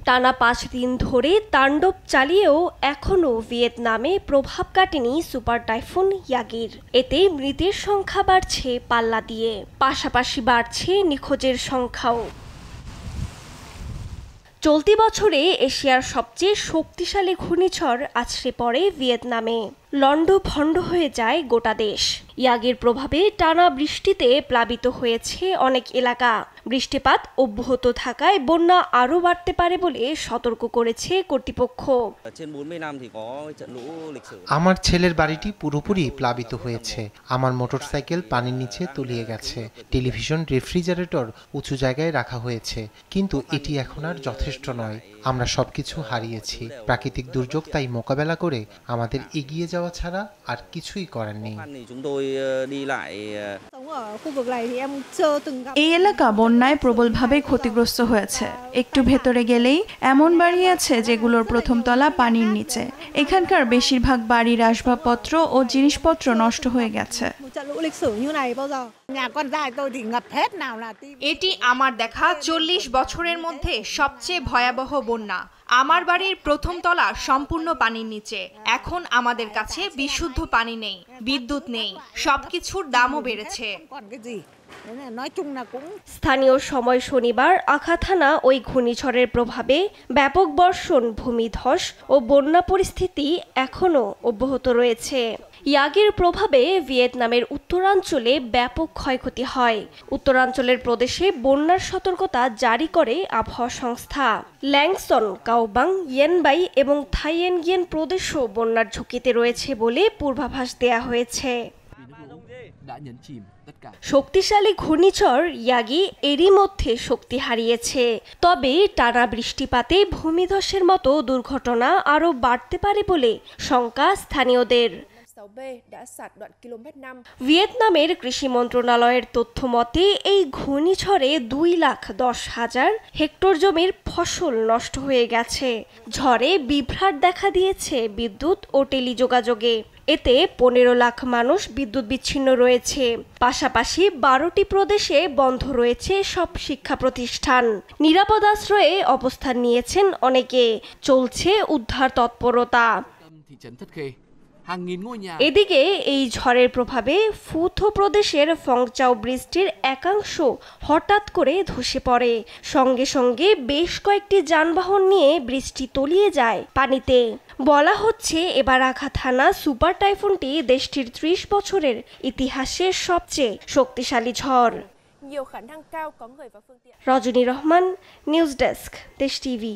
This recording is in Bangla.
টানা 5 দিন ধরে তাণ্ডব চালিয়েও এখনও ভিয়েতনামে প্রভাব কাটেনি সুপার টাইফুন ইয়াগির। এতে মৃতের সংখ্যা বাড়ছে পাল্লা দিয়ে, পাশাপাশি বাড়ছে নিখোঁজের সংখ্যাও। চলতি বছরে এশিয়ার সবচেয়ে শক্তিশালী ঘূর্ণিঝড় আছড়ে পড়ে ভিয়েতনামে। লণ্ডভণ্ড হয়ে যায় গোটা দেশ। ইয়াগির প্রভাবে টানা বৃষ্টিতে প্লাবিত হয়েছে অনেক এলাকা। বৃষ্টিপাত অব্যাহত থাকায় বন্যা আরও বাড়তে পারে বলে সতর্ক করেছে কর্তৃপক্ষ। আমার ছেলের বাড়িটি পুরোপুরি প্লাবিত হয়েছে। আমার মোটরসাইকেল পানির নিচে তলিয়ে গেছে। টেলিভিশন, রেফ্রিজারেটর উঁচু জায়গায় রাখা হয়েছে, কিন্তু এটি এখন আর যথেষ্ট নয়। আমরা সবকিছু হারিয়েছি। প্রাকৃতিক দুর্যোগ তাই মোকাবেলা করে আমাদের এগিয়ে যাওয়া ছাড়া আর কিছুই করার নেই। এই এলাকা বন্যায় প্রবলভাবে ক্ষতিগ্রস্ত হয়েছে। একটু ভেতরে গেলেই এমন বাড়ি আছে যেগুলোর প্রথম তলা পানির নিচে। এখানকার বেশিরভাগ বাড়ির আসবাবপত্র ও জিনিসপত্র নষ্ট হয়ে গেছে। এটি আমার দেখা 40 বছরের মধ্যে সবচেয়ে ভয়াবহ বন্যা। আমার বাড়ির প্রথম তলা সম্পূর্ণ পানির নিচে। এখন আমাদের কাছে বিশুদ্ধ পানি নেই, বিদ্যুৎ নেই, সবকিছুর দামও বেড়েছে। স্থানীয় সময় শনিবার আখা থানা ওই ঘূর্ণিঝড়ের প্রভাবে ব্যাপক বর্ষণ, ভূমিধস ও বন্যা পরিস্থিতি এখনও অব্যাহত রয়েছে। ইয়াগির প্রভাবে ভিয়েতনামের উত্তরাঞ্চলে ব্যাপক ক্ষয়ক্ষতি হয়। উত্তরাঞ্চলের প্রদেশে বন্যার সতর্কতা জারি করে আবহাওয়া সংস্থা। ল্যাংসন, কাওবাং, ইয়েনবাই এবং থাইয়েন গিয়েন প্রদেশও বন্যার ঝুঁকিতে রয়েছে বলে পূর্বাভাস দেয়া হয়েছে। শক্তিশালী ঘূর্ণিঝড় ইয়াগি এরই মধ্যে শক্তি হারিয়েছে। তবে টানা বৃষ্টিপাতে ভূমিধসের মতো দুর্ঘটনা আরও বাড়তে পারে বলে শঙ্কা স্থানীয়দের। ভিয়েতনামের কৃষি মন্ত্রণালয়ের তথ্য মতে এই ঘূর্ণিঝড়ে 2,10,000 হেক্টর জমির ফসল নষ্ট হয়ে গেছে। ঝড়ে বিভ্রাট দেখা দিয়েছে বিদ্যুৎ ও টেলিযোগাযোগে। এতে 15 লাখ মানুষ বিদ্যুৎ বিচ্ছিন্ন রয়েছে। পাশাপাশি 12টি প্রদেশে বন্ধ রয়েছে সব শিক্ষা প্রতিষ্ঠান। নিরাপদ আশ্রয়ে অবস্থান নিয়েছেন অনেকে। চলছে উদ্ধার তৎপরতা। এদিকে এই ঝড়ের প্রভাবে ফুথো প্রদেশের ফংচাও ব্রিজটির একাংশ হঠাৎ করে ধসে পড়ে। সঙ্গে সঙ্গে বেশ কয়েকটি যানবাহন নিয়ে ব্রিজটি তলিয়ে যায় পানিতে। বলা হচ্ছে এবার আখা থানা সুপার টাইফুনটি দেশটির 30 বছরের ইতিহাসের সবচেয়ে শক্তিশালী ঝড়। রজনী রহমান, নিউজ ডেস্ক, দেশ টিভি।